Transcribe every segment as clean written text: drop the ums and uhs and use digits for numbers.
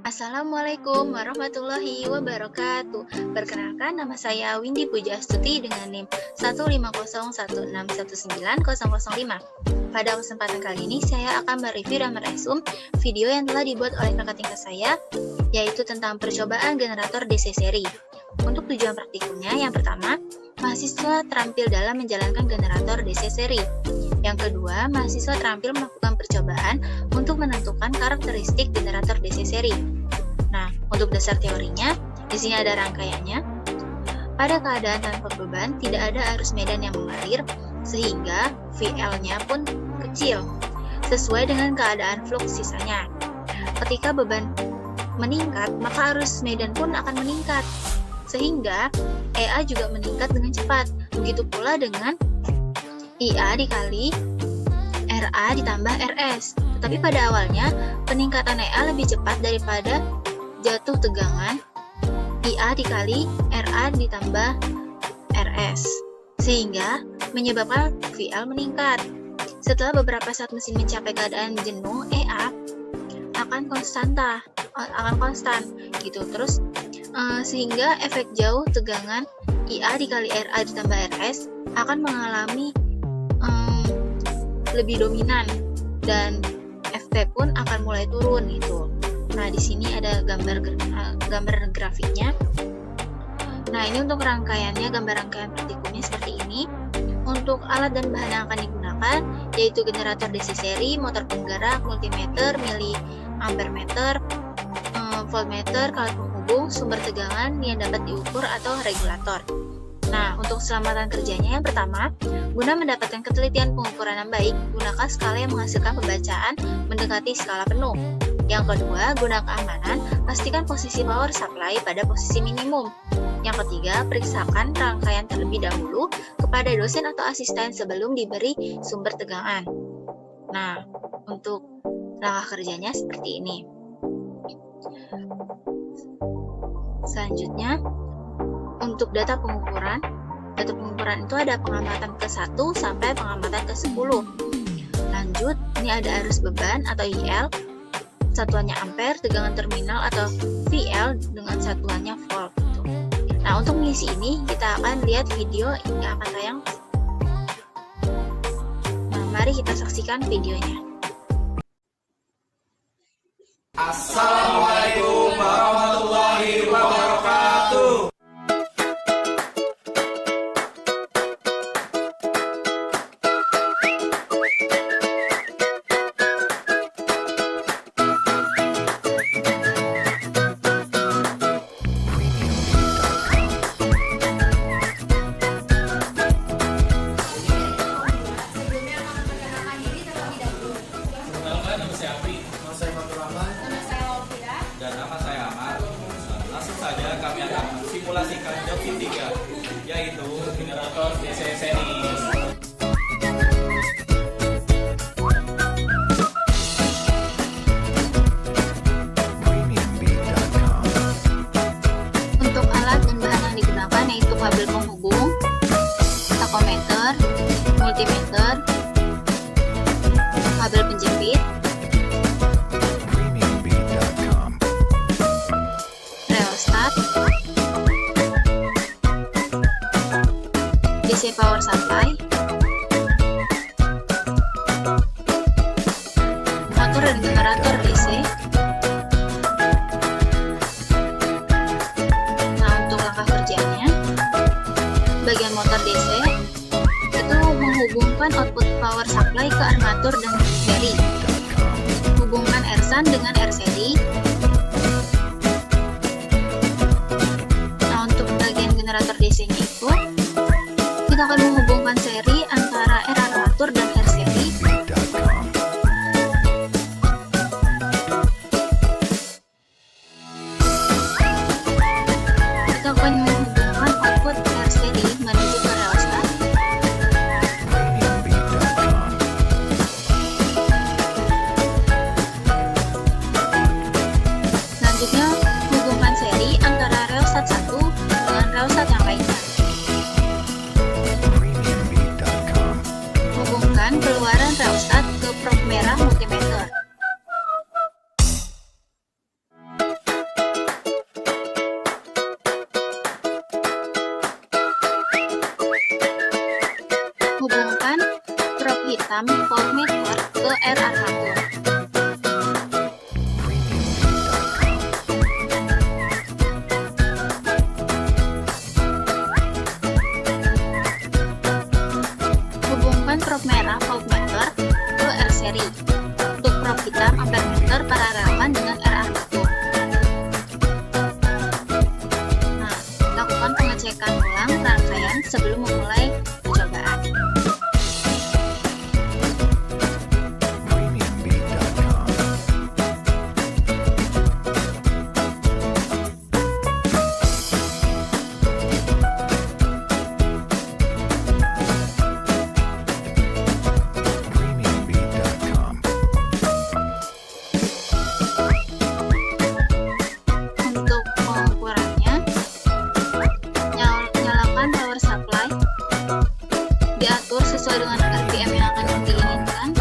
Assalamualaikum warahmatullahi wabarakatuh. Perkenalkan, nama saya Windy Pujastuti dengan NIM 15016190005. Pada kesempatan kali ini saya akan mereview dan meresum video yang telah dibuat oleh kakak tingkat saya, yaitu tentang percobaan generator DC seri. Untuk tujuan praktikumnya, yang pertama, mahasiswa terampil dalam menjalankan generator DC seri. Yang kedua, mahasiswa terampil melakukan percobaan untuk menentukan karakteristik generator DC seri. Nah, untuk dasar teorinya, di sini ada rangkaiannya. Pada keadaan tanpa beban, tidak ada arus medan yang mengalir, sehingga VL-nya pun kecil, sesuai dengan keadaan flux sisanya. Ketika beban meningkat, maka arus medan pun akan meningkat, sehingga EA juga meningkat dengan cepat. Begitu pula dengan IA dikali RA ditambah RS. Tetapi pada awalnya, peningkatan EA lebih cepat daripada jatuh tegangan IA dikali RA ditambah RS, sehingga menyebabkan VL meningkat. Setelah beberapa saat mesin mencapai keadaan jenuh, EA akan konstan gitu terus, sehingga efek jauh tegangan IA dikali RA ditambah RS akan mengalami lebih dominan dan FP pun akan mulai turun gitu. Nah, di sini ada gambar grafiknya. Nah, ini untuk rangkaiannya, gambar rangkaian praktikumnya seperti ini. Untuk alat dan bahan yang akan digunakan yaitu generator DC seri, motor penggerak, multimeter, miliampermeter, voltmeter, alat penghubung, sumber tegangan yang dapat diukur atau regulator. Nah, untuk keselamatan kerjanya, yang pertama, guna mendapatkan ketelitian pengukuran yang baik, gunakan skala yang menghasilkan pembacaan mendekati skala penuh. Yang kedua, guna keamanan, pastikan posisi power supply pada posisi minimum. Yang ketiga, periksakan rangkaian terlebih dahulu kepada dosen atau asisten sebelum diberi sumber tegangan. Nah, untuk langkah kerjanya seperti ini. Selanjutnya, untuk data pengukuran itu ada pengamatan ke-1 sampai pengamatan ke-10. Lanjut, ini ada arus beban atau IL, satuannya ampere, tegangan terminal atau VL dengan satuannya volt. Nah, untuk mengisi ini kita akan lihat video yang akan tayang. Nah, mari kita saksikan videonya. Assalamualaikum warahmatullahi wabarakatuh. Dan nama saya Amar. Langsung saja kami akan simulasikan job 3, yaitu generator DC seri. Untuk alat dan bahan yang digunakan yaitu kabel penghubung, takometer, multimeter, kabel penjepit, rheostat, DC power supply, motor dan generator DC. Nah, untuk langkah kerjanya, bagian motor DC itu menghubungkan output power supply ke armatur dan seri, hubungkan R-shunt dengan R-seri. Nah, untuk bagian generator DC-nya itu kita akan menghubungkan seri antara R armatur dan R seri. Kita akan menghubungkan output R seri menuju ke rheostat. 6 voltmeter ke R armatur. Hubungkan prob merah voltmeter ke R seri. Untuk prob hitam ampermeter paralelkan dengan R armatur. Nah, lakukan pengecekan ulang rangkaian sebelum memulai percobaan. Untuk pengukurannya, nyalakan power supply, diatur sesuai dengan RPM yang akan diinginkan.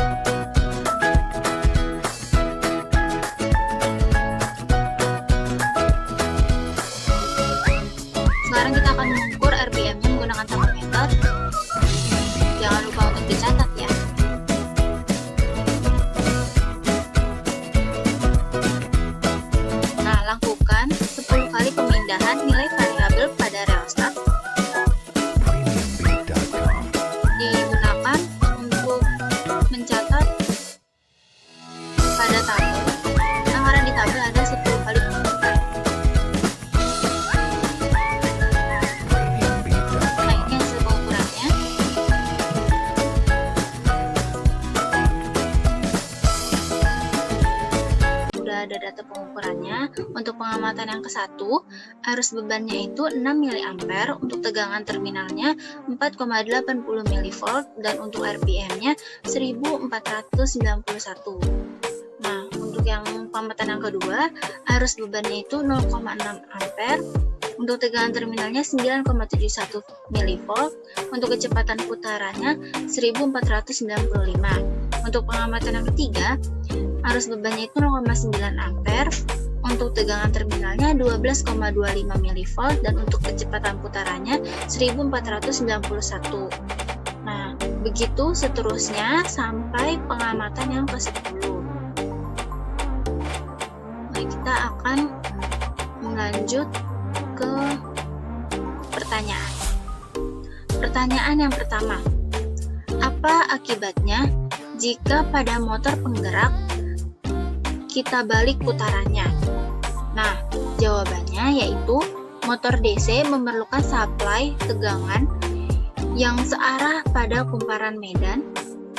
Sekarang kita akan mengukur RPM-nya menggunakan termometer. Jangan lupa untuk dicatat ya. Nah, lakukan 10 kali pemindahan nilai variabel pada rheostat. Digunakan untuk mencatat pada tabel. Anggaran di tabel ada 10 kali pemindahan. Nah, ini hasil pengukurannya. Sudah ada data pengukurannya. Untuk pengamatan yang ke-1, arus bebannya itu 6 mA, untuk tegangan terminalnya 4,80 mV, dan untuk RPM-nya 1491. Nah, untuk yang pengamatan yang kedua, arus bebannya itu 0,6 ampere, untuk tegangan terminalnya 9,71 mV, untuk kecepatan putarannya 1495. Untuk pengamatan yang ketiga, arus bebannya itu 0,9 ampere, untuk tegangan terminalnya 12,25 mV, dan untuk kecepatan putarannya 1491. Nah, begitu seterusnya sampai pengamatan yang ke-10. Nah, kita akan melanjut ke pertanyaan. Pertanyaan yang pertama, apa akibatnya jika pada motor penggerak kita balik putarannya? Nah, jawabannya yaitu motor DC memerlukan suplai tegangan yang searah pada kumparan medan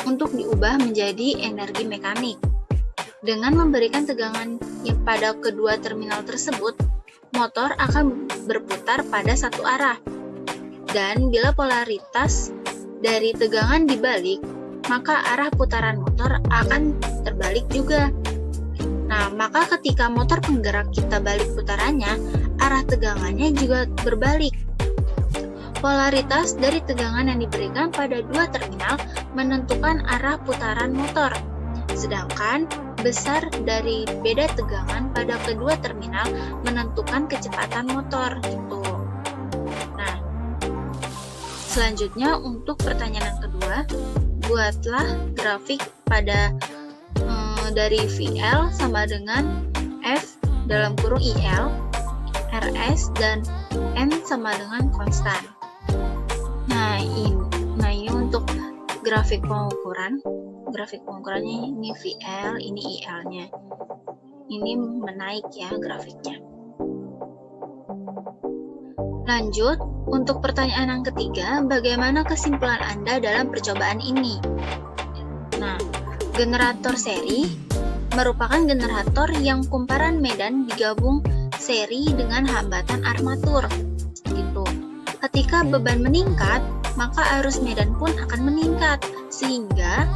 untuk diubah menjadi energi mekanik. Dengan memberikan tegangan yang pada kedua terminal tersebut, motor akan berputar pada satu arah. Dan bila polaritas dari tegangan dibalik, maka arah putaran motor akan terbalik juga. Nah, maka ketika motor penggerak kita balik putarannya, arah tegangannya juga berbalik. Polaritas dari tegangan yang diberikan pada dua terminal menentukan arah putaran motor. Sedangkan besar dari beda tegangan pada kedua terminal menentukan kecepatan motor gitu. Nah, selanjutnya untuk pertanyaan yang kedua, buatlah grafik pada dari VL sama dengan F dalam kurung IL, RS, dan M sama dengan konstan. Nah ini untuk grafik pengukuran. Grafik pengukurannya ini VL, ini IL-nya. Ini menaik ya grafiknya. Lanjut, untuk pertanyaan yang ketiga, bagaimana kesimpulan Anda dalam percobaan ini? Nah, generator seri merupakan generator yang kumparan medan digabung seri dengan hambatan armatur. Gitu. Ketika beban meningkat, maka arus medan pun akan meningkat, sehingga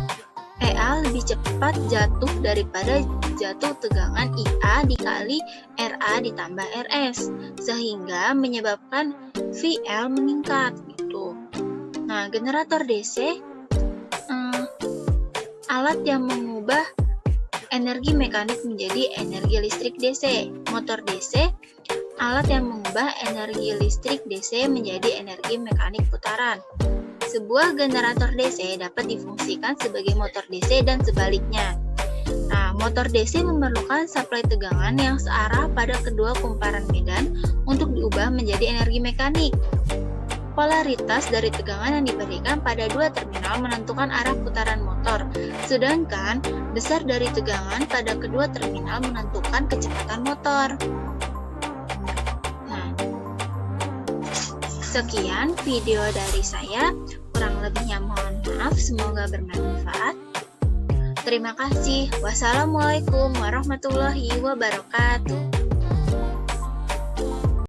EA lebih cepat jatuh daripada jatuh tegangan IA dikali RA ditambah RS, sehingga menyebabkan VL meningkat. Gitu. Nah, generator DC alat yang mengubah energi mekanik menjadi energi listrik DC. Motor DC, alat yang mengubah energi listrik DC menjadi energi mekanik putaran. Sebuah generator DC dapat difungsikan sebagai motor DC dan sebaliknya. Nah, motor DC memerlukan suplai tegangan yang searah pada kedua kumparan medan untuk diubah menjadi energi mekanik. Polaritas dari tegangan yang diberikan pada dua terminal menentukan arah putaran motor, sedangkan besar dari tegangan pada kedua terminal menentukan kecepatan motor. Nah, sekian video dari saya, kurang lebihnya mohon maaf, semoga bermanfaat. Terima kasih. Wassalamualaikum warahmatullahi wabarakatuh.